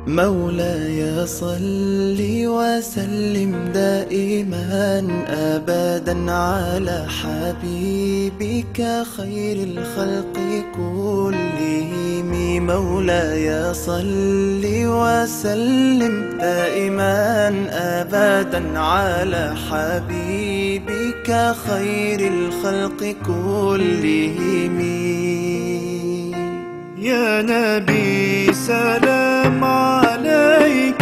مولاي صل وسلم دائما أبدا على حبيبك خير الخلق كلهم. مولاي صل وسلم دائما أبدا على حبيبك خير الخلق كلهم. يا نبي سلام عليك،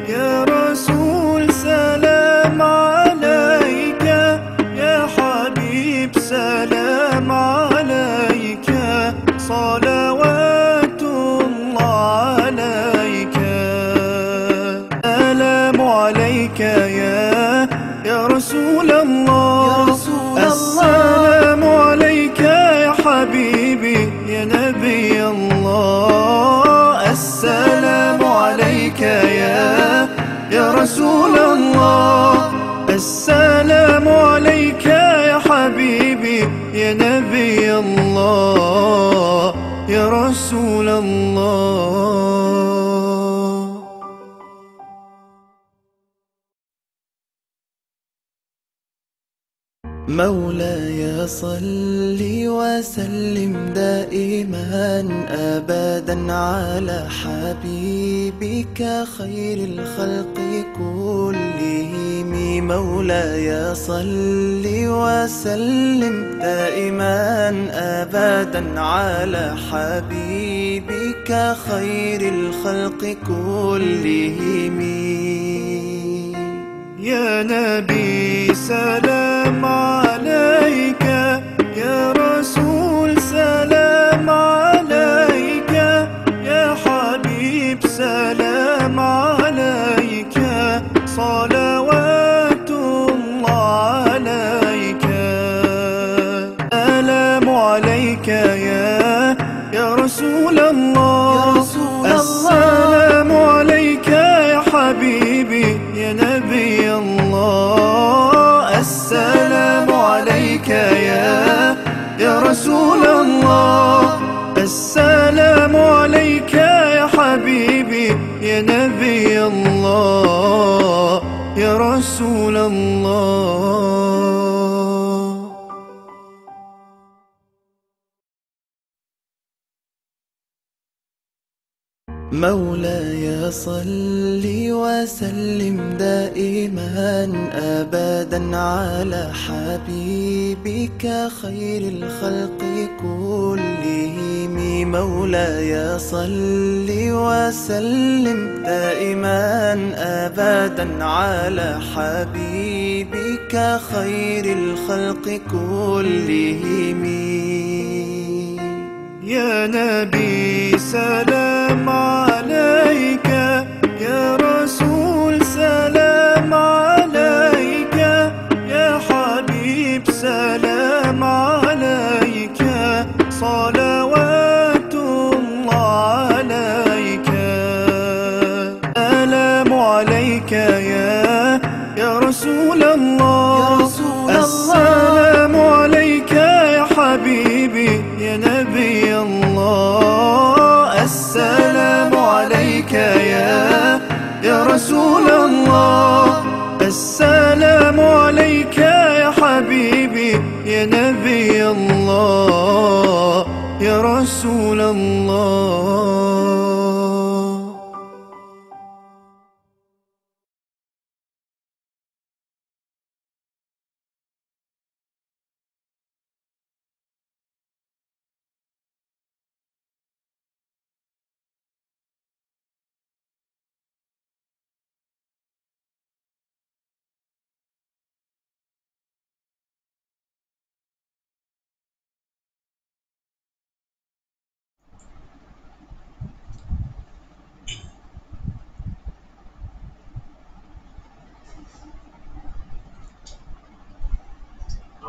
يا رسول سلام عليك، يا حبيب سلام عليك، صلوات الله عليك. سلام عليك يا رسول الله، السلام عليك يا حبيبي يا نبي الله، السلام عليك يا رسول الله، السلام عليك يا حبيبي يا نبي الله يا رسول الله. مولاي صل وسلم دائما أبدا على حبيبك خير الخلق كلهم. مولاي صل وسلم دائما أبدا على حبيبك خير الخلق كلهم. يا نبي سلام عليك، يا رسول سلام عليك، يا حبيب سلام عليك، صلوات الله عليك. سلام عليك يا رسول الله، السلام عليك يا حبيبي يا نبي الله، السلام عليك يا رسول الله، السلام عليك يا حبيبي يا نبي الله يا رسول الله. مولاي صل وسلم دائما أبدا على حبيبك خير الخلق كلهم. مولاي صل وسلم دائما أبدا على حبيبك خير الخلق كلهم. يا نبي سلام عليك، يا رسول سلام عليك، يا حبيب سلام عليك، صلوات الله عليك. سلام عليك يا رسول الله، السلام عليك يا حبيبي يا نبي الله، السلام عليك يا رسول الله، السلام عليك يا حبيبي يا نبي الله يا رسول الله.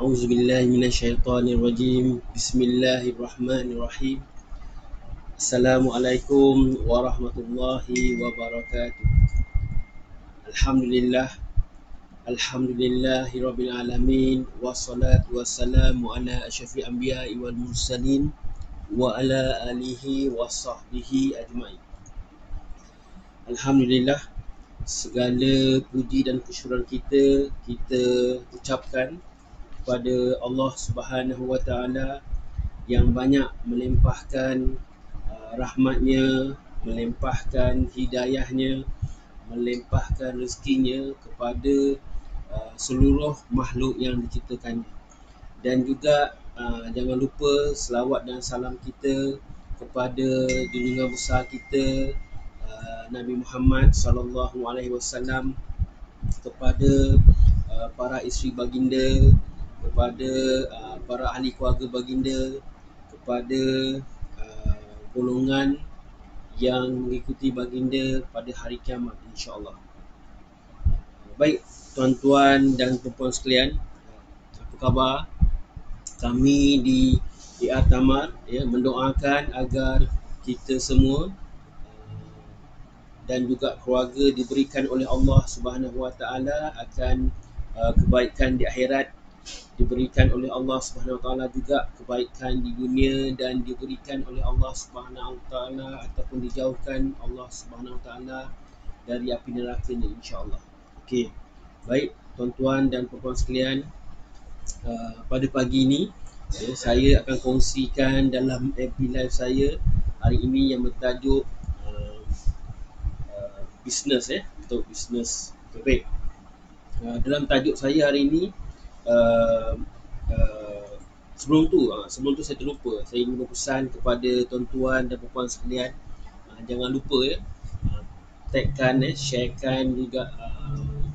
أعوذ بالله من الشيطان الرجيم. بسم الله الرحمن الرحيم. السلام عليكم ورحمة الله وبركاته. الحمد لله رب العالمين، والصلاة والسلام على أشرف الأنبياء والمرسلين وعلى آله وصحبه أجمعين. Alhamdulillah, segala puji dan kesyukuran kita ucapkan kepada Allah Subhanahu Wa Taala yang banyak melimpahkan rahmatnya, melimpahkan hidayahnya, melimpahkan rezekinya kepada seluruh makhluk yang diciptakan. Dan juga jangan lupa selawat dan salam kita kepada junjungan besar kita Nabi Muhammad sallallahu alaihi wasallam, kepada para isteri baginda, kepada para ahli keluarga baginda, kepada golongan yang mengikuti baginda pada hari kiamat, insya-Allah. Baik tuan-tuan dan puan-puan sekalian, apa khabar? Kami di Tamar mendoakan agar kita semua dan juga keluarga diberikan oleh Allah Subhanahu Wa Taala akan kebaikan di akhirat, diberikan oleh Allah Subhanahu Wa Taala juga kebaikan di dunia, dan diberikan oleh Allah Subhanahu Wa Taala ataupun dijauhkan Allah Subhanahu Wa Taala dari api nerakanya, insya-Allah. Okey. Baik tuan-tuan dan puan-puan sekalian, pada pagi ini saya akan kongsikan dalam FB Live saya hari ini yang bertajuk bisnes atau bisnes. Okay, baik. Dalam tajuk saya hari ini, sebelum tu saya terlupa. Saya ingin berpesan kepada tuan-tuan dan puan-puan sekalian, jangan lupa tagkan, sharekan juga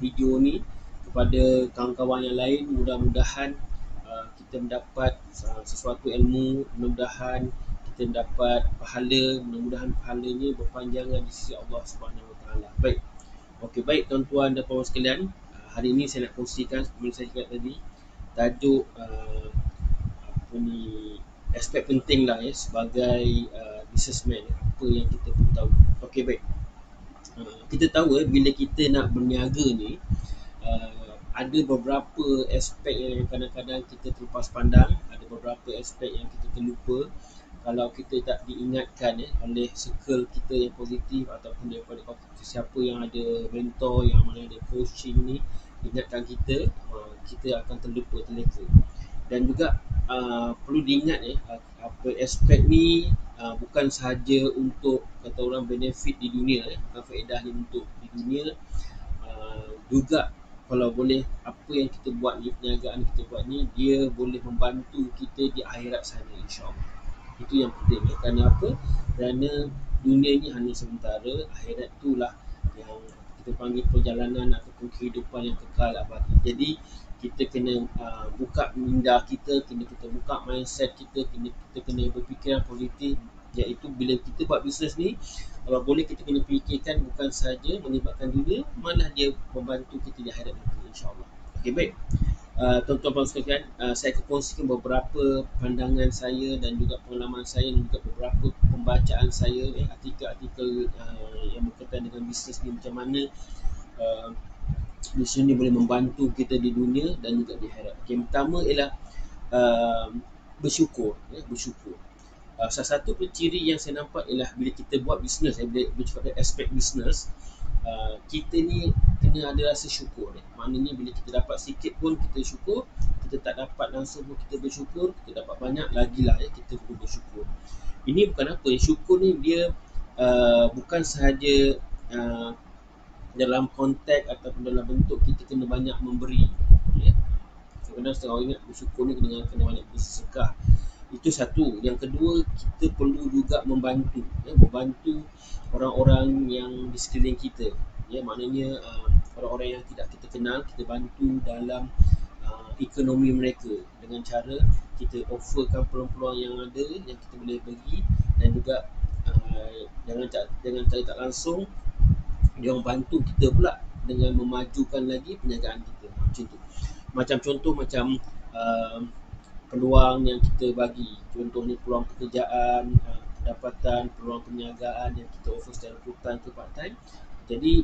video ni kepada kawan-kawan yang lain. Mudah-mudahan kita mendapat sesuatu ilmu, mudah-mudahan kita mendapat pahala, mudah-mudahan pahalanya berpanjangan di sisi Allah Subhanahu Wa Taala. Baik. Okey, baik tuan-tuan dan puan sekalian, hari ini saya nak kongsikan seperti saya cakap tadi, tajuk aspek penting lah sebagai businessman, apa yang kita perlu tahu. Okey, baik. Kita tahu bila kita nak berniaga ni, ada beberapa aspek yang kadang-kadang kita terlepas pandang, ada beberapa aspek yang kita terlupa. Kalau kita tak diingatkan oleh circle kita yang positif ataupun daripada siapa yang ada mentor, yang mana ada coaching ni, ingatkan kita, kita akan terlupa, terleka. Dan juga perlu diingat apa aspek ni bukan sahaja untuk kata orang benefit di dunia, bukan faedah ni untuk di dunia, juga kalau boleh apa yang kita buat ni, perniagaan kita buat ni, dia boleh membantu kita di akhirat sana, insya-Allah. Itu yang penting. Kerana apa? Kerana dunia ni hanya sementara, akhirat itulah yang kita panggil perjalanan ataupun kehidupan yang kekal abadi. Jadi kita kena buka minda kita, kena kita buka mindset kita, kita kena berfikiran positif, iaitu bila kita buat bisnes ni, kalau boleh kita kena fikirkan bukan saja melibatkan dunia, malah dia membantu kita di akhirat nanti, insya-Allah. Okey, baik. Tuan-tuan sekalian, saya akan kongsikan beberapa pandangan saya dan juga pengalaman saya dan juga beberapa pembacaan saya, artikel-artikel yang berkaitan dengan bisnes ni, macam mana bisnes ni boleh membantu kita di dunia dan juga di akhirat. Yang pertama ialah bersyukur. Salah satu ciri yang saya nampak ialah bila kita buat bisnes, bila cakap aspek bisnes, kita ni kena ada rasa syukur. Maknanya bila kita dapat sikit pun kita syukur, kita tak dapat langsung pun kita bersyukur, kita dapat banyak lagilah kita perlu bersyukur. Ini bukan apa, syukur ni dia bukan sahaja dalam konteks ataupun dalam bentuk kita kena banyak memberi. Kadang-kadang setengah orang ingat bersyukur ni kena banyak bersedekah. Itu satu. Yang kedua, kita perlu juga membantu orang-orang yang di sekeliling kita. Maknanya orang-orang yang tidak kita kenal, kita bantu dalam ekonomi mereka dengan cara kita offerkan peluang-peluang yang ada yang kita boleh bagi, dan juga dengan cara tak langsung dia orang bantu kita pula dengan memajukan lagi perniagaan kita. Macam tu. Macam contoh macam peluang yang kita bagi, contohnya peluang pekerjaan, pendapatan, peluang perniagaan yang kita offer secara full time ke part time. Jadi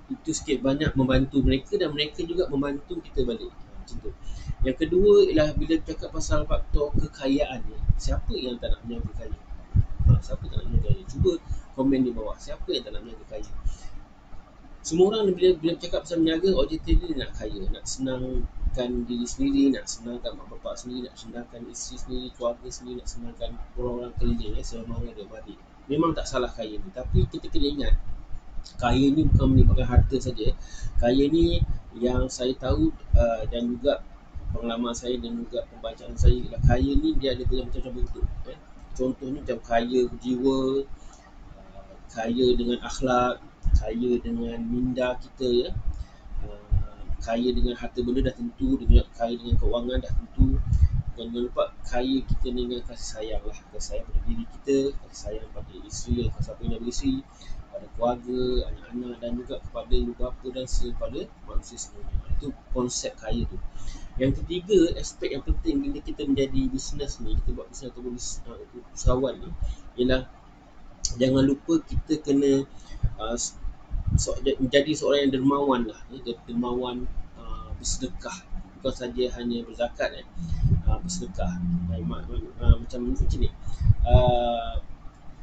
itu sikit banyak membantu mereka dan mereka juga membantu kita balik. Macam tu. Yang kedua ialah bila cakap pasal faktor kekayaan ni, siapa yang tak nak menjadi kaya? Siapa tak nak menjadi kaya? Cuba komen di bawah, siapa yang tak nak berniaga kaya? Semua orang bila cakap pasal berniaga, objektif dia nak kaya, nak senangkan diri sendiri, nak senangkan mak bapak sendiri, nak senangkan isteri sendiri, keluarga sendiri, nak senangkan orang-orang keliling, semara dia balik. Memang tak salah kaya ni, tapi kita kena ingat, kaya ni bukan menyebabkan harta saja. Kaya ni yang saya tahu dan juga pengalaman saya dan juga pembacaan saya ialah kaya ni dia ada macam-macam bentuk. Contohnya macam kaya jiwa, kaya dengan akhlak, kaya dengan minda kita, kaya dengan harta benda dah tentu, dengan kaya dengan kewangan dah tentu, dan jangan lupa kaya kita dengan kasih sayang lah, kasih sayang pada diri kita, kasih sayang pada isteri, siapa yang dah beristeri, pada keluarga, anak-anak, dan juga kepada ibu bapa dan kepada manusia semuanya. Itu konsep kaya tu. Yang ketiga, aspek yang penting bila kita menjadi bisnes ni, kita buat bisnes ataupun usahawan ni, ialah jangan lupa kita kena menjadi seorang yang dermawan lah, dermawan, bersedekah, bukan saja hanya berzakat, bersedekah. Macam ni,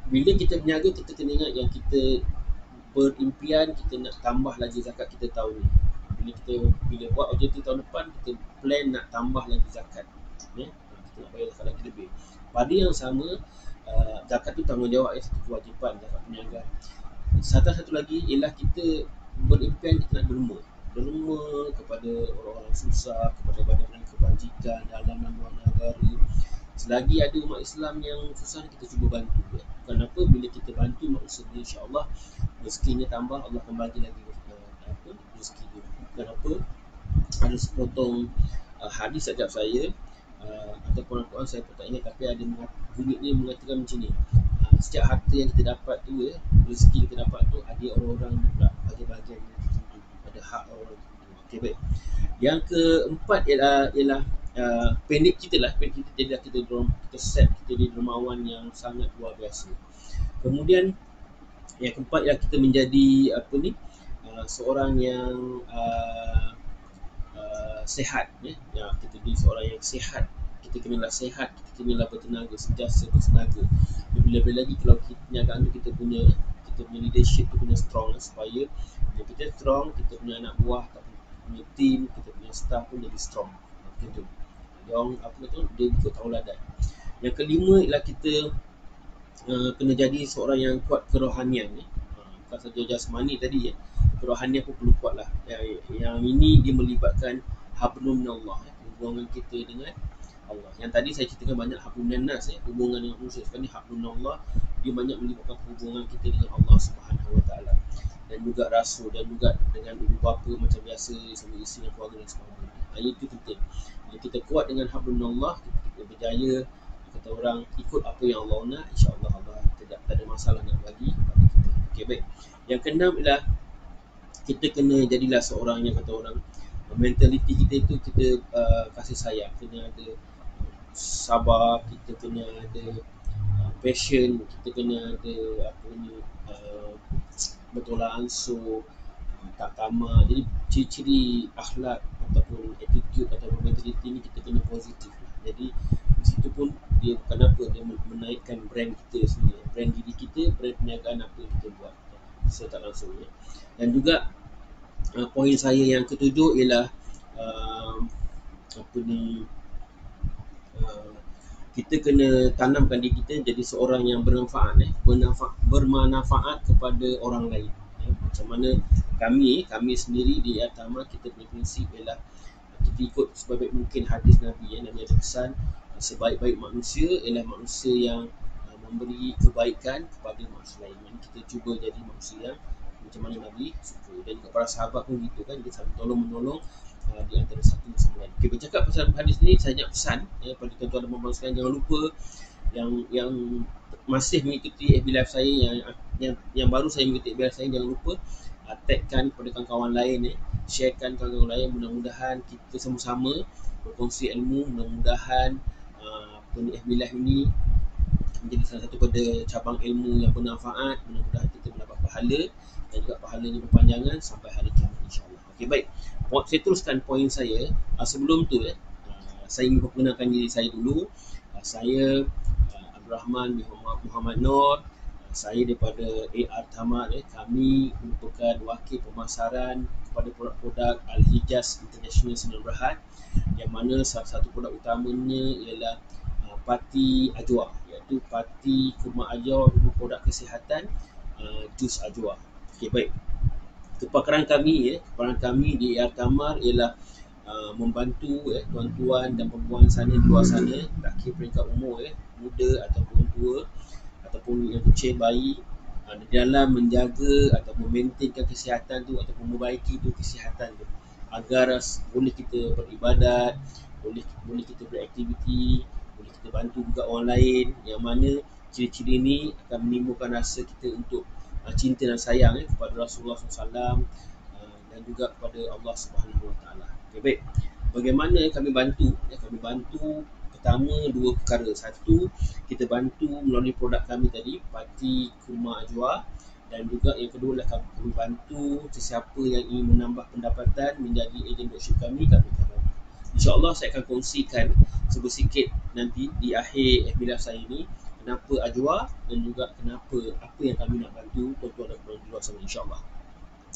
bila kita berniaga, kita kena ingat yang kita berimpian kita nak tambah lagi zakat kita tahun ni. Bila buat objektif tahun depan, kita plan nak tambah lagi zakat, kita nak bayar zakat lagi lebih. Pada yang sama, zakat tu tanggungjawab, satu kewajipan zakat perniagaan. Satu lagi ialah kita berimpian kita nak derma kepada orang-orang susah, kepada badan-badan kebajikan dalam dan luar negara. Selagi ada umat Islam yang susah, kita cuba bantu. Kenapa? Bila kita bantu manusia ni, insya-Allah rezekinya tambah, Allah akan bagi lagi rezeki dia. Kenapa? Ada sepotong hadis ajab saya, ataupun Al-Quran saya pun tak ingat, tapi ada bunyinya mengatakan macam ni, setiap harta yang kita dapat tu, rezeki yang kita dapat tu, ada orang-orang pula bahagian-bahagian yang tertentu, ada hak orang tertentu. Okey, baik. Yang keempat ialah pendek kita jadilah kita set kita di dermawan yang sangat luar biasa. Kemudian yang keempat ialah kita menjadi seorang yang sihat, kita jadi seorang yang sihat. Kita kenalah sihat, kita kenalah bertenaga, sentiasa bertenaga. Lebih-lebih lagi kalau perniagaan tu kita punya leadership tu kena strong, supaya bila kita strong, kita punya anak buah, kita punya team, kita punya staff pun jadi strong. Macam tu. Dia ikut tauladan. Yang kelima ialah kita kena jadi seorang yang kuat kerohanian. Bukan saja jasmani tadi, kerohanian pun perlu kuat lah. Yang ini dia melibatkan hablum minallah, hubungan kita dengan Allah. Yang tadi saya ceritakan banyak hablum minannas, hubungan dengan manusia. Sekarang ni hablum minallah, dia banyak melibatkan hubungan kita dengan Allah Subhanahu Wa Taala, dan juga rasul, dan juga dengan ibu bapa macam biasa, sama isteri dan keluarga dan sebagainya. Itu penting. Bila kita kuat dengan hablum minallah, kita berjaya, kata orang, ikut apa yang Allah nak, insya-Allah Allah tak ada masalah nak bagi pada kita. Okey, baik. Yang keenam ialah kita kena jadilah seorang yang, kata orang, mentaliti kita itu kita kasih sayang, kena ada sabar, kita kena ada passion, kita kena ada bertolak ansur, tak tamak. Jadi ciri-ciri akhlak ataupun attitude ataupun mentaliti ni kita kena positif lah. Jadi di situ pun dia kenapa dia menaikkan brand kita sendiri, brand diri kita, brand perniagaan apa yang kita buat secara tak langsung. Dan juga poin saya yang ketujuh ialah kita kena tanamkan diri kita jadi seorang yang bermanfaat, bermanfaat kepada orang lain. Macam mana kami sendiri di Atama, kita punya prinsip ialah kita ikut sebaik mungkin hadis Nabi. Nabi ada pesan, sebaik-baik manusia ialah manusia yang memberi kebaikan kepada manusia lain. Kita cuba jadi manusia yang macam mana Nabi suka, dan juga para sahabat pun gitu kan, dia saling tolong-menolong di antara satu sama lain. Okay, bercakap pasal hadis ni, saya nak pesan pada tuan-tuan dan puan-puan sekalian, jangan lupa yang masih mengikuti FB Live saya, yang baru saya mengikuti FB Live saya, jangan lupa tagkan kepada kawan-kawan lain, sharekan kawan-kawan lain. Mudah-mudahan kita sama-sama berkongsi ilmu, mudah-mudahan FB Live ini menjadi salah satu pada cabang ilmu yang bermanfaat. Mudah-mudahan kita mendapat pahala, dan juga pahalanya berpanjangan sampai hari kiamat, insya-Allah. Okey, baik. Saya teruskan poin saya. Sebelum tu saya ingin memperkenalkan diri saya dulu. Saya Abdul Rahman bin Muhammad Nur. Saya daripada AR Thamar, kami merupakan wakil pemasaran kepada produk Al-Hijaz International Sdn Bhd, yang mana salah satu produk utamanya ialah Pati Ajwa, iaitu Pati Kurma Ajwa, produk kesihatan, jus Ajwa. Okey, baik. Kepakaran kami di AR Thamar ialah membantu tuan-tuan dan perempuan sana di luar sana, tak kira peringkat umur, muda ataupun tua ataupun yang kecil, bayi, dalam menjaga atau memaintainkan kesihatan tu ataupun membaiki tu kesihatan tu, agar boleh kita beribadat, boleh kita beraktiviti, boleh kita bantu juga orang lain, yang mana ciri-ciri ni akan menimbulkan rasa kita untuk cinta dan sayang kepada Rasulullah SAW dan juga kepada Allah Subhanahu Wa Taala. Okay, baik. Bagaimana kami bantu? Kami bantu pertama dua perkara. Satu, kita bantu melalui produk kami tadi, Pati Kurma Ajwa, dan juga yang kedua adalah kami bantu sesiapa yang ingin menambah pendapatan menjadi ejen dropship kami akan bantu. InsyaAllah saya akan kongsikan sedikit nanti di akhir FB Live saya ini, kenapa Ajwa dan juga apa yang kami nak bantu tuan-tuan dan puan di luar sana, insyaAllah.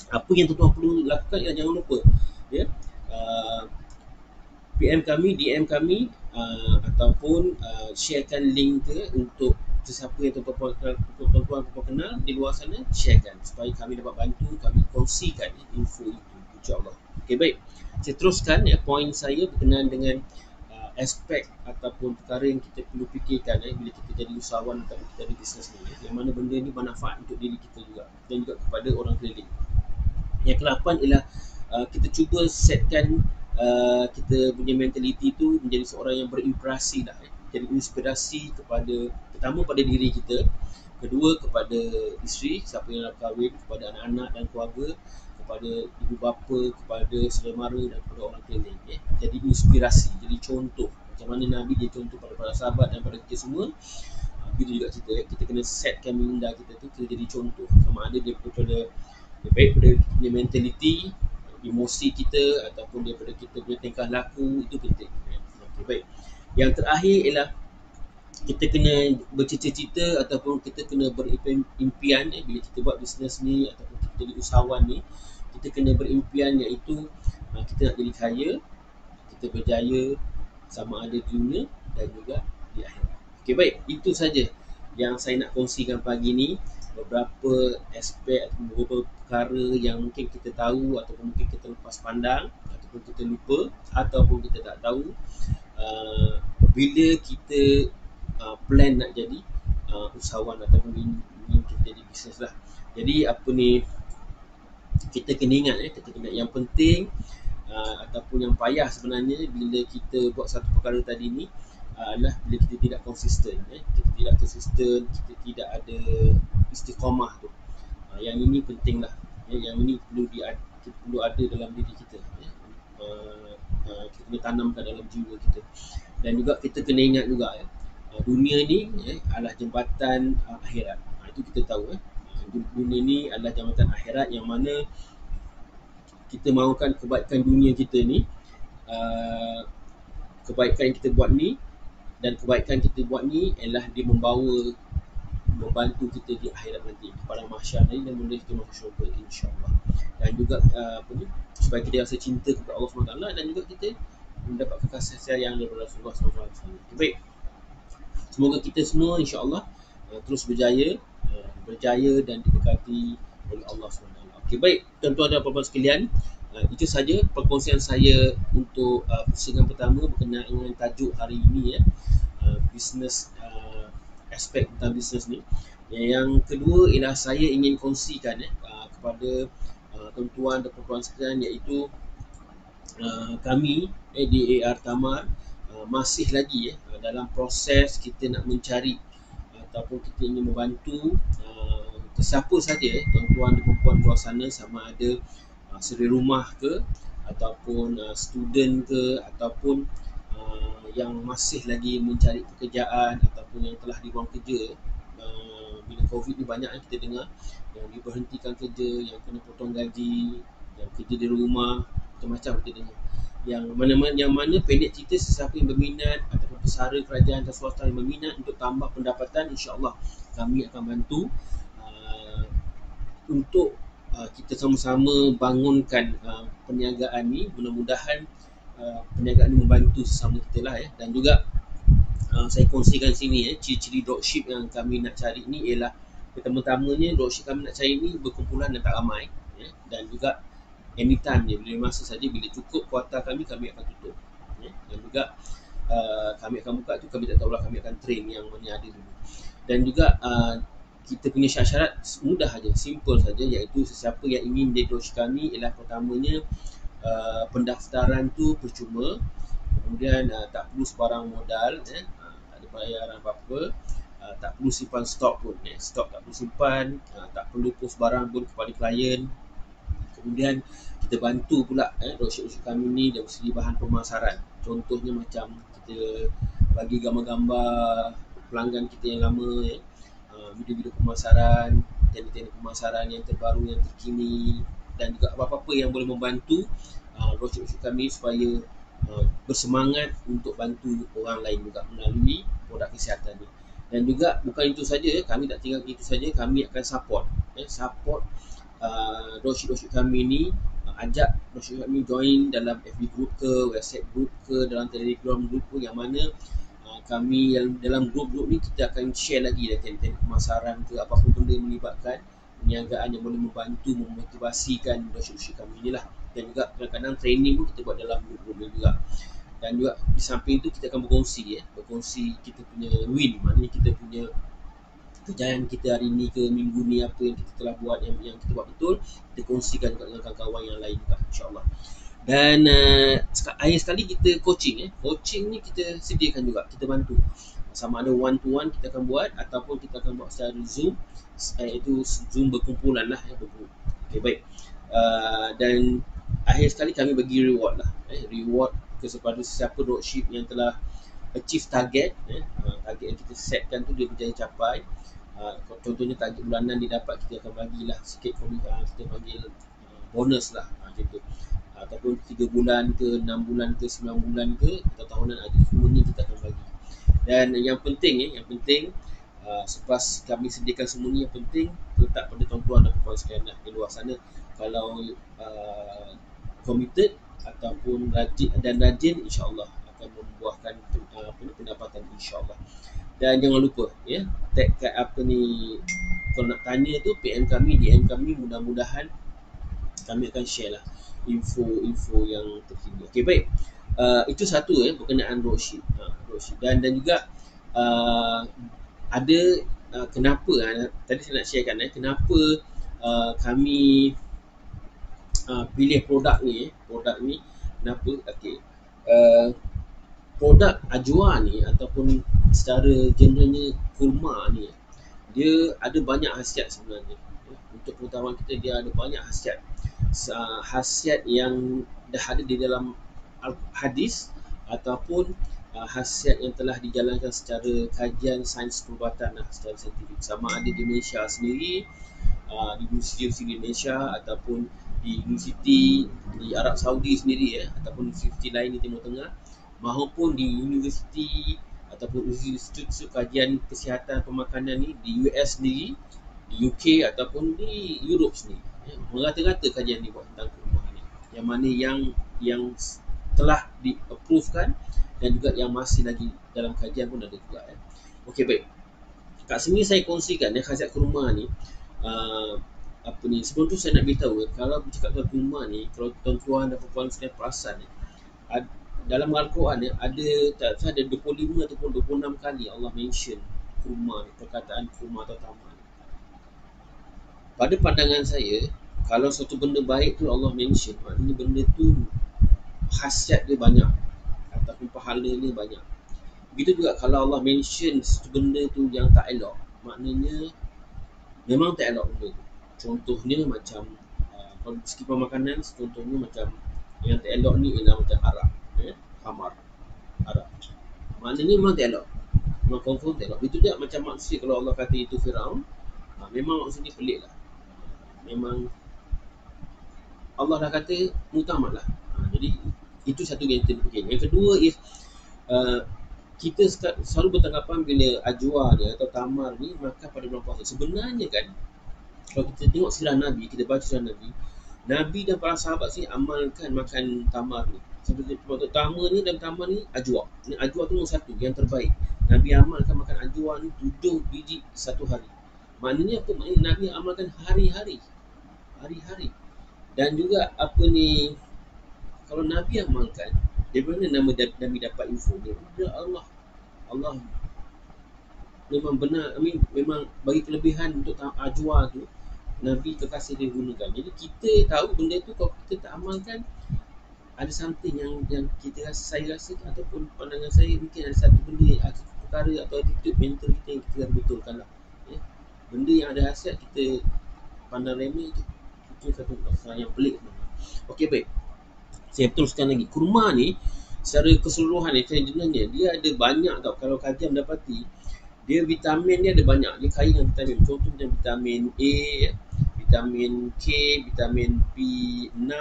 Apa yang tuan-tuan perlu lakukan ialah jangan lupa PM kami, DM kami, ataupun sharekan link ke untuk sesiapa yang tuan-tuan kenal di luar sana, sharekan supaya kami dapat bantu, kami kongsikan info itu, insyaAllah. Okay, baik. Saya teruskan poin saya berkenaan dengan aspek ataupun perkara yang kita perlu fikirkan bila kita jadi usahawan atau kita jadi bisnes ni, yang mana benda ni bermanfaat untuk diri kita juga dan juga kepada orang keliling. Yang ke-8 ialah kita cuba setkan kita punya mentaliti tu menjadi seorang yang berinspirasi lah, jadi inspirasi kepada, pertama pada diri kita, kedua kepada isteri, siapa yang nak kahwin, kepada anak-anak dan keluarga, kepada ibu bapa, kepada saudara mara dan kepada orang keliling. Jadi inspirasi, jadi contoh. Macam mana Nabi dia contoh pada para sahabat dan pada kita semua. Begitu juga kita kena setkan minda kita tu, kita jadi contoh. Sama ada daripada baik daripada kita punya mentaliti, emosi kita, ataupun daripada kita punya tingkah laku, itu penting. Okay, baik. Yang terakhir ialah kita kena bercita-cita ataupun kita kena berimpian bila kita buat bisnes ni ataupun kita jadi usahawan ni, kita kena berimpian iaitu kita nak jadi kaya, kita berjaya sama ada di dunia dan juga di akhirat. Okey, baik, itu saja yang saya nak kongsikan pagi ni, beberapa aspek atau beberapa perkara yang mungkin kita tahu ataupun mungkin kita lepas pandang ataupun kita lupa ataupun kita tak tahu bila kita plan nak jadi usahawan ataupun ingin kita jadi bisnes lah. Jadi kita kena ingat yang penting ataupun yang payah sebenarnya bila kita buat satu perkara tadi ni adalah bila kita tidak konsisten, kita tidak konsisten, kita tidak ada istiqamah tu. Yang ini penting lah, yang ini perlu ada dalam diri kita, kita kena tanamkan dalam jiwa kita. Dan juga kita kena ingat juga dunia ni adalah jambatan akhirat. Itu kita tahu dunia ni adalah jambatan akhirat, yang mana kita mahukan kebaikan dunia kita ni, kebaikan yang kita buat ni dan kebaikan kita buat ni ialah dia membantu kita di akhirat nanti, pada mahsyar nanti, dan boleh kita masuk syurga, insyaAllah. Dan juga supaya kita rasa cinta kepada Allah SWT dan juga kita mendapatkan kasih sayang daripada Rasulullah SAW. Baik, semoga kita semua insyaAllah terus berjaya dan diberkati oleh Allah SWT. Okey, baik tuan-tuan dan puan-puan sekalian, itu saja perkongsian saya untuk pusingan pertama berkenaan dengan tajuk hari ini, bisnes, aspek tentang bisnes ni. Yang kedua ialah saya ingin kongsikan kepada tuan-tuan dan puan-puan sekalian, iaitu kami di AR Thamar masih lagi dalam proses kita nak mencari ataupun kita ingin membantu sesiapa saja tuan-tuan dan puan-puan di luar sana, sama ada suri rumah ke ataupun student ke ataupun yang masih lagi mencari pekerjaan ataupun yang telah dibuang kerja. Bila COVID ni banyak kita dengar yang diberhentikan kerja, yang kena potong gaji, yang kerja di rumah, macam-macam kita dengar. Yang mana pendek cerita, sesiapa yang berminat ataupun pesara kerajaan dan swasta yang berminat untuk tambah pendapatan, insya-Allah kami akan bantu untuk kita sama-sama bangunkan perniagaan ni. Mudah-mudahan perniagaan ni membantu sesama kita lah ya. Dan juga saya kongsikan sini ciri-ciri dropship yang kami nak cari ni ialah, pertama-tamanya dropship kami nak cari ni berkumpulan dan tak ramai ya. Dan juga anytime je, bila masa saja, bila cukup kuota kami akan tutup ya. Dan juga kami akan buka tu, kami tak tahulah, kami akan train yang mana ada dulu. Dan juga kita punya syarat-syarat mudah saja, simple saja, iaitu sesiapa yang ingin menjadi dropship kami ialah, pertamanya pendaftaran tu percuma, kemudian tak perlu sebarang modal tak ada bayaran apa-apa, tak perlu simpan stok pun stok tak perlu simpan, tak perlu post barang pun kepada klien. Kemudian kita bantu pula dropship kami ni dari segi bahan pemasaran. Contohnya macam kita bagi gambar-gambar pelanggan kita yang lama video-video pemasaran, teknik-teknik pemasaran yang terbaru, yang terkini, dan juga apa-apa yang boleh membantu dropship kami supaya bersemangat untuk bantu orang lain juga melalui produk kesihatan ni. Dan juga bukan itu saja, kami tak tinggal itu saja, kami akan support dropship kami ni, ajak dropship kami join dalam FB group ke, WhatsApp group ke, dalam Telegram group ke, yang mana kami yang dalam group-group ni kita akan share lagi teknik pemasaran ke, apapun benda yang melibatkan perniagaan yang boleh membantu memotivasikan dropship kami ni lah. Dan juga kadang-kadang training pun kita buat dalam group-group ni juga. Dan juga di samping tu kita akan berkongsi kita punya win, maknanya kita punya kejayaan kita hari ni ke minggu ni, apa yang kita telah buat, yang kita buat betul, kita kongsikan juga dengan kawan-kawan yang lain juga, insya-Allah. Dan akhir sekali kita coaching ni kita sediakan juga, kita bantu, sama ada one to one kita akan buat, ataupun kita akan buat secara Zoom, iaitu Zoom berkumpulan lah bergroup. Okey, baik. Dan akhir sekali kami bagi reward lah, reward kepada sesiapa dropship yang telah achieve target target yang kita setkan tu dia berjaya capai. Contohnya target bulanan dia dapat, kita akan bagilah sikit kita panggil bonus lah macam tu, ataupun 3 bulan ke, 6 bulan ke, 9 bulan ke, atau tahunan, ada semua ni kita akan bagi. Dan yang penting selepas kami sediakan semua ni, yang penting letak pada tuan-tuan dan puan sekalian lah di luar sana, kalau committed ataupun rajin, insya-Allah akan membuahkan pendapatan, insya-Allah. Dan jangan lupa tag kat kalau nak tanya tu PM kami, DM kami, mudah-mudahan kami akan share lah info yang terkini. Okey, baik. Itu satu berkenaan dropship. Dan juga ada kenapa tadi saya nak sharekan kenapa kami pilih produk ni kenapa. Okey, produk Ajwa ni, ataupun secara generalnya kurma ni, dia ada banyak khasiat sebenarnya. Untuk pengetahuan kita, dia ada banyak khasiat yang dah ada di dalam hadis, ataupun khasiat yang telah dijalankan secara kajian sains perubatan secara saintifik, sama ada di Malaysia sendiri, di universiti di Malaysia, ataupun di universiti di Arab Saudi sendiri ataupun universiti lain di Timur Tengah, maupun di universiti ataupun institut kajian kesihatan pemakanan ni di US sendiri, di UK ataupun di Europe sendiri. Merata-rata kajian ni buat tentang kurma ni, yang mana yang telah di-approvekan, dan juga yang masih lagi dalam kajian pun ada juga. Okey, baik. Kat sini saya kongsikan khasiat kurma ni. Sebelum tu saya nak beritahu, kalau bercakap tentang kurma ni, kalau tuan-tuan dan puan-puan sekalian perasan dalam Al-Quran ada 25 ataupun 26 kali Allah mention kurma ni, perkataan kurma atau tamar. Pada pandangan saya, kalau suatu benda baik tu Allah mention, maknanya benda tu khasiat dia banyak ataupun pahala dia banyak. Begitu juga kalau Allah mention satu benda tu yang tak elok, maknanya memang tak elok benda tu. Contohnya macam kalau segi pemakanan, contohnya macam yang tak elok ni ialah macam arak, khamar, arak. Maknanya memang tak elok, memang confirm tak elok. Itu juga macam manusia, kalau Allah kata itu Firaun, memang maksudnya pelik lah. Memang Allah dah kata mutamat lah. Jadi itu satu yang kita fikir. Yang kedua is kita selalu bertanggapan bila ajwa ni atau tamar ni makan pada bulan puasa. Sebenarnya kan, kalau kita tengok sirah Nabi, kita baca sirah Nabi, Nabi dan para sahabat sini amalkan makan tamar ni. Seperti pertama ni dan tamar ni ajwa. Ni ajwa tu nombor satu, yang terbaik. Nabi amalkan makan ajwa ni 7 biji satu hari. Maknanya apa? Maknanya Nabi amalkan hari-hari. Hari-hari. Dan juga apa ni, kalau Nabi amalkan, daripada mana Nabi dapat info ni? Daripada Allah. Allah memang benar, memang bagi kelebihan untuk ajwa tu, Nabi kekasih dia gunakan. Jadi kita tahu benda tu, kalau kita tak amalkan, ada something yang saya rasa ataupun pandangan saya, mungkin ada satu benda, perkara atau attitude mental kita yang kita betulkan lah. Ya. Benda yang ada hasiat kita pandang remeh, itu satu pasal yang pelik. Okey, baik. Saya teruskan lagi. Kurma ni secara keseluruhan ni, sebenarnya dia ada banyak tau. Kalau kajian mendapati, dia vitamin dia ada banyak. Dia kaya dengan vitamin. Contoh macam vitamin A, vitamin K, vitamin B6,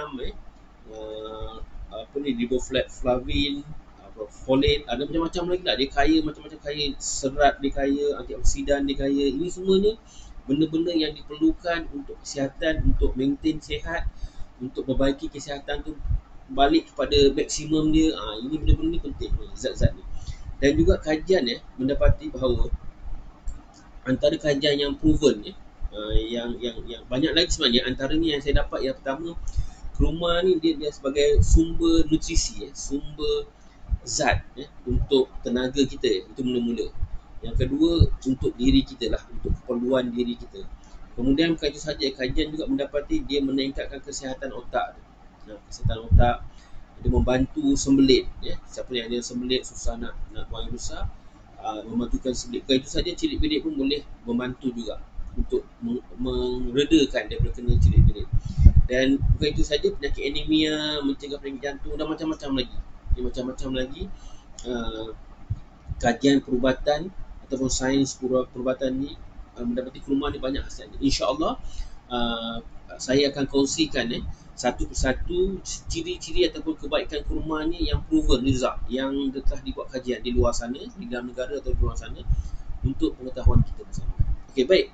apa ni, riboflavin, folate, ada macam-macam lagi lah. Dia kaya macam-macam, kaya serat, dia kaya antioksidan, dia kaya. Ini semuanya benda-benda yang diperlukan untuk kesihatan, untuk maintain sihat, untuk perbaiki kesihatan tu balik kepada maksimum dia. Ini benda-benda ni penting, zat-zat ni. Dan juga kajian mendapati bahawa antara kajian yang proven yang banyak lagi sebenarnya, antaranya yang saya dapat, yang pertama, kurma ni dia sebagai sumber nutrisi, sumber zat untuk tenaga kita, itu mula-mula. Yang kedua, untuk diri kita lah, untuk keperluan diri kita. Kemudian bukan itu saja, kajian juga mendapati dia meningkatkan kesihatan otak. Kesihatan otak, dia membantu sembelit. Siapa yang ada sembelit, susah nak buang air besar, membantukan sembelit. Bukan itu saja, cirit-birit pun boleh membantu juga untuk meredakan daripada kena cirit-birit. Dan bukan itu saja, penyakit anemia, mencegah penyakit jantung, dan macam-macam lagi. Macam-macam lagi kajian perubatan ataupun sains perubatan ni mendapati kurma ni banyak khasiatnya. InsyaAllah saya akan kongsikan satu persatu ciri-ciri ataupun kebaikan kurma ni yang proven result, yang telah dibuat kajian di luar sana, di dalam negara atau di luar sana, untuk pengetahuan kita bersama. Okey, baik.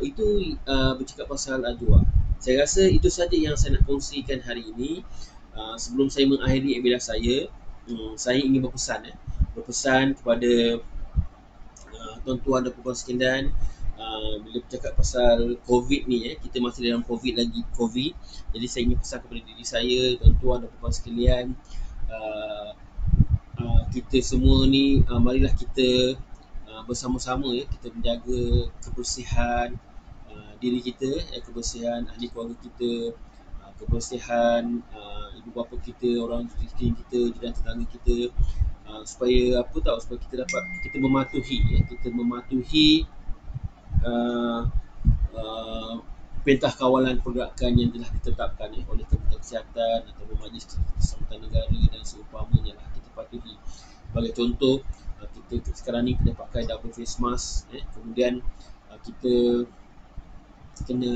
Itu bercakap pasal ajwa. Saya rasa itu saja yang saya nak kongsikan hari ini. Sebelum saya mengakhiri episode saya ingin berpesan kepada tuan-tuan dan puan sekalian, bila bercakap pasal COVID ni, kita masih dalam COVID. Jadi saya ingin pesan kepada diri saya, tuan-tuan dan puan sekalian, kita semua ni, marilah kita bersama-sama kita menjaga kebersihan diri kita, kebersihan ahli keluarga kita, kebersihan ibu bapa kita, orang sekeliling kita, jiran tetangga kita, supaya supaya kita mematuhi perintah kawalan pergerakan yang telah ditetapkan oleh Kementerian Kesihatan atau Majlis Keselamatan Negara dan seumpamanya lah, kita patuhi. Sebagai contoh, kita sekarang ni kita pakai double face mask, kemudian kita kena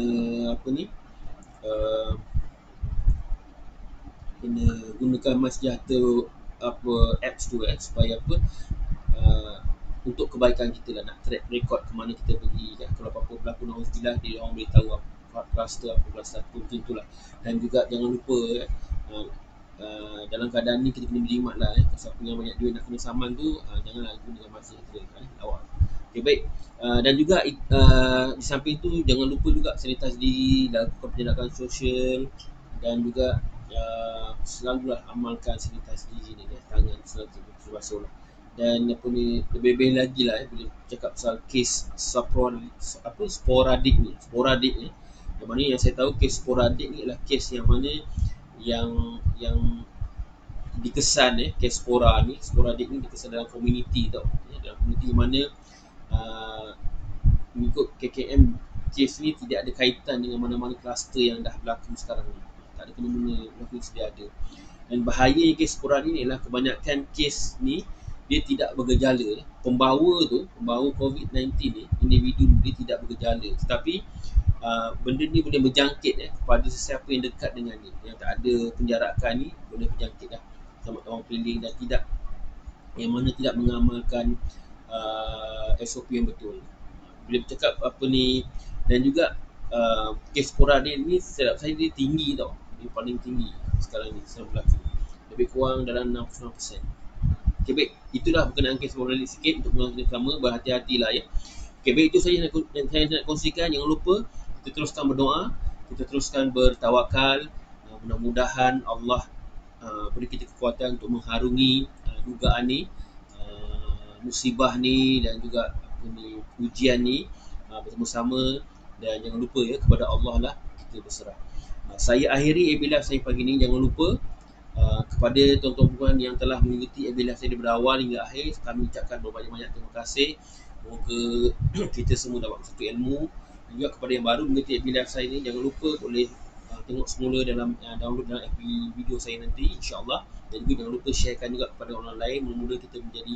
kena gunakan MySejahtera apps tu supaya untuk kebaikan kita lah, nak track record ke mana kita pergi kan. Kalau apa-apa berlaku nauzubillah, dia orang boleh tahu kluster apa macam itulah. Dan juga jangan lupa dalam keadaan ni kita kena berjimat lah. Kalau siapa yang banyak duit nak kena saman tu, janganlah gunakan MySejahtera awal. Okay, baik. Dan juga di samping tu, jangan lupa juga sanitize diri, lakukan penjagaan sosial, dan juga selalulah amalkan sanitize diri ni, tangan selalu berbasuh lah. Dan lebih-lebih lagi lah bila cakap pasal kes sporadik ni, yang mana yang saya tahu, kes sporadik ni adalah kes yang mana yang dikesan kes sporadik ni dikesan dalam komuniti tau, dalam komuniti mana mengikut KKM, kes ni tidak ada kaitan dengan mana-mana kluster yang dah berlaku sekarang ni. Tak ada kena-mena berlaku sedia ada. Dan bahayanya kes sporadik ni adalah kebanyakan kes ni dia tidak bergejala. Pembawa COVID-19 ni, individu dia tidak bergejala, tetapi benda ni boleh berjangkit kepada sesiapa yang dekat dengan ni, yang tak ada penjarakan ni, boleh berjangkit lah sama orang keliling dan tidak yang mana tidak mengamalkan SOP yang betul. Bila bercakap apa ni, dan juga kes sporadis ni silap saya dia tinggi tau. Dia paling tinggi sekarang ni yang berlaku. Lebih kurang dalam 69%. Okay, baik. Itulah berkenaan kes sporadis sikit untuk penonton sama. Berhati-hatilah ya. Okay, baik, itu saja yang saya nak kongsikan. Jangan lupa kita teruskan berdoa, kita teruskan bertawakal. Mudah-mudahan Allah beri kita kekuatan untuk mengharungi dugaan ni, musibah ni dan juga ujian ni bersama-sama. Dan jangan lupa ya, kepada Allah lah kita berserah. Saya akhiri AB Live saya pagi ni. Jangan lupa kepada tuan-tuan puan yang telah mengikuti AB Live saya daripada awal hingga akhir, kami ucapkan berbanyak-banyak terima kasih. Semoga kita semua dapat satu ilmu. Dan juga kepada yang baru mengikuti AB Live saya ni, jangan lupa boleh tengok semula dalam download dalam FB video saya nanti, insyaAllah. Dan juga jangan lupa sharekan juga kepada orang lain. Mula-mula kita menjadi,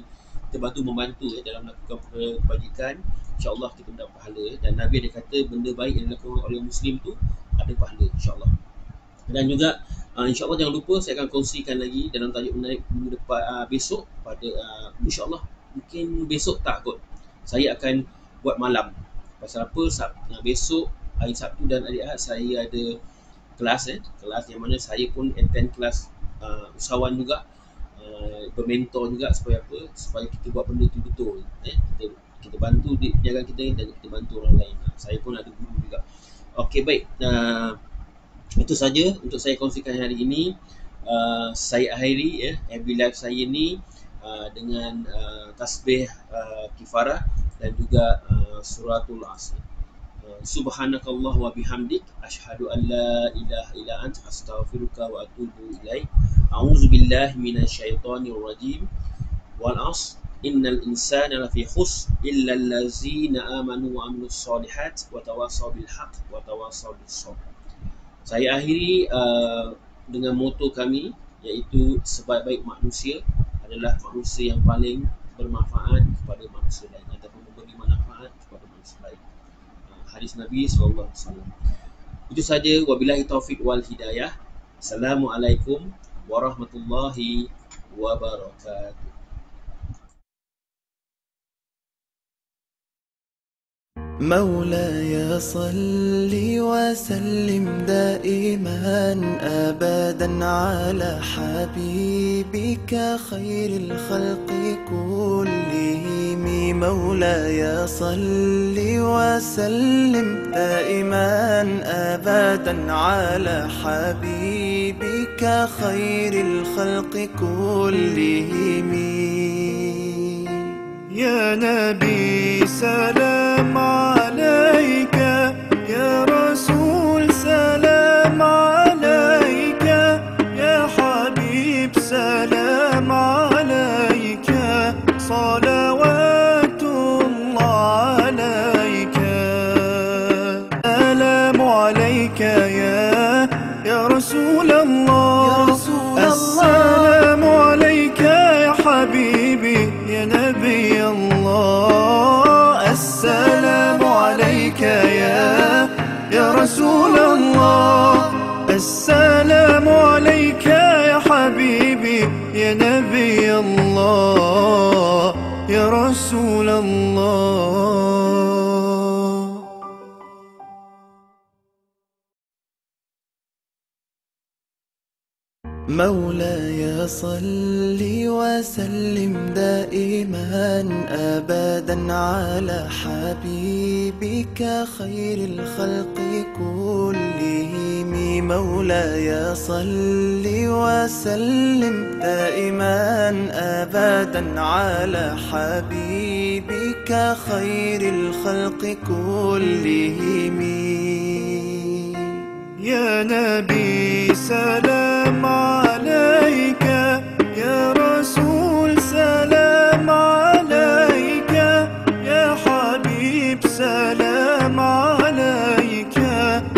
kita membantu ya, dalam melakukan kebajikan. InsyaAllah kita mendapat pahala ya. Dan Nabi ada kata benda baik yang dilakukan oleh Muslim tu ada pahala, insyaAllah. Dan juga insyaAllah jangan lupa saya akan kongsikan lagi dalam tajuk menarik minggu depan, besok pada insyaAllah mungkin besok tak kot, saya akan buat malam. Pasal apa? Besok hari Sabtu dan hari Ahad saya ada kelas kelas yang mana saya pun attend kelas usahawan juga, bermentor juga. Supaya apa? Supaya kita buat benda tu betul. Kita bantu penjagaan kita dan kita bantu orang lain. Saya pun ada guru juga. Okey, baik. Itu saja untuk saya kongsikan hari ini. Saya akhiri ya FB Live saya ni dengan tasbih kifarah dan juga suratul Asr. Subhanakallah wa bihamdik asyhadu an la ilaha illa anta astaghfiruka wa atubu ilaik. A'udzubillahi minasyaitonir rajim. Wal 'asr innal insana lafi khusr illa allazina amanu wa amilus solihat wa tawasaw bil haqq wa tawasaw bis sabr. Saya akhiri dengan moto kami, iaitu sebaik-baik manusia adalah manusia yang paling bermanfaat kepada manusia lain ataupun memberi manfaat kepada manusia lain. Hadis Nabi SAW. Itu saja. Wabillahi taufiq wal hidayah. Assalamualaikum warahmatullahi wabarakatuh. مولاي صل وسلم دائما أبدا على حبيبك خير الخلق كلهم. مولاي صل وسلم دائما أبدا على حبيبك خير الخلق كلهم. يا نبي سلام عليك، يا رسول سلام عليك، يا حبيب سلام عليك، صلوات الله عليك. سلام عليك يا رسول الله، السلام عليك يا حبيبي يا نبي الله. السلام عليك يا رسول الله، السلام عليك يا حبيبي يا نبي الله يا رسول الله. مولاي صل وسلم دائما أبدا على حبيبك خير الخلق كلهم. مولاي صل وسلم دائما أبدا على حبيبك خير الخلق كلهم. يا نبي سلام عليك، يا رسول سلام عليك، يا حبيب سلام عليك،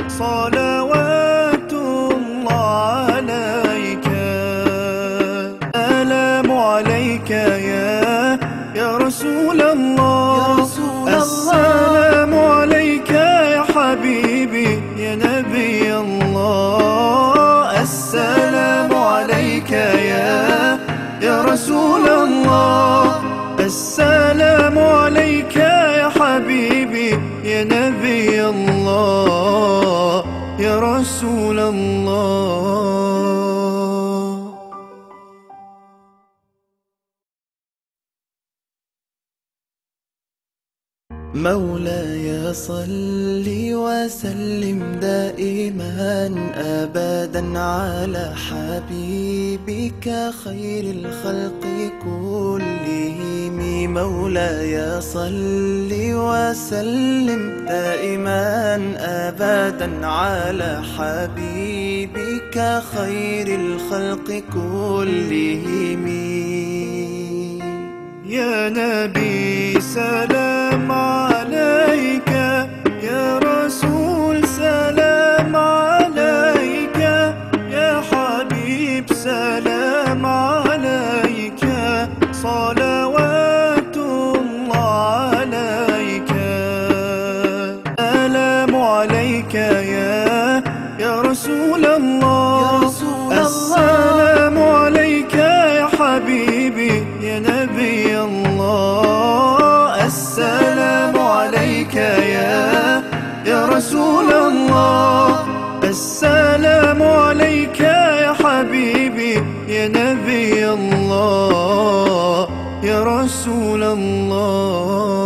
صلوات الله عليك. سلام عليك يا رسول الله، السلام عليك يا حبيبي يا نبي الله. السلام عليك يا رسول الله، الله السلام عليك يا حبيبي يا نبي الله يا رسول الله. مولاي صل وسلم دائما أبدا على حبيبك خير الخلق كلهم. مولاي صل وسلم دائما أبدا على حبيبك خير الخلق كلهم. يا نبي سلام عليك، يا رسول سلام عليك، يا حبيب سلام عليك، صلوات الله عليك. سلام عليك يا رسول الله، السلام عليك يا حبيبي يا نبي الله، السلام عليك يا رسول الله، السلام عليك يا حبيبي يا نبي الله يا رسول الله.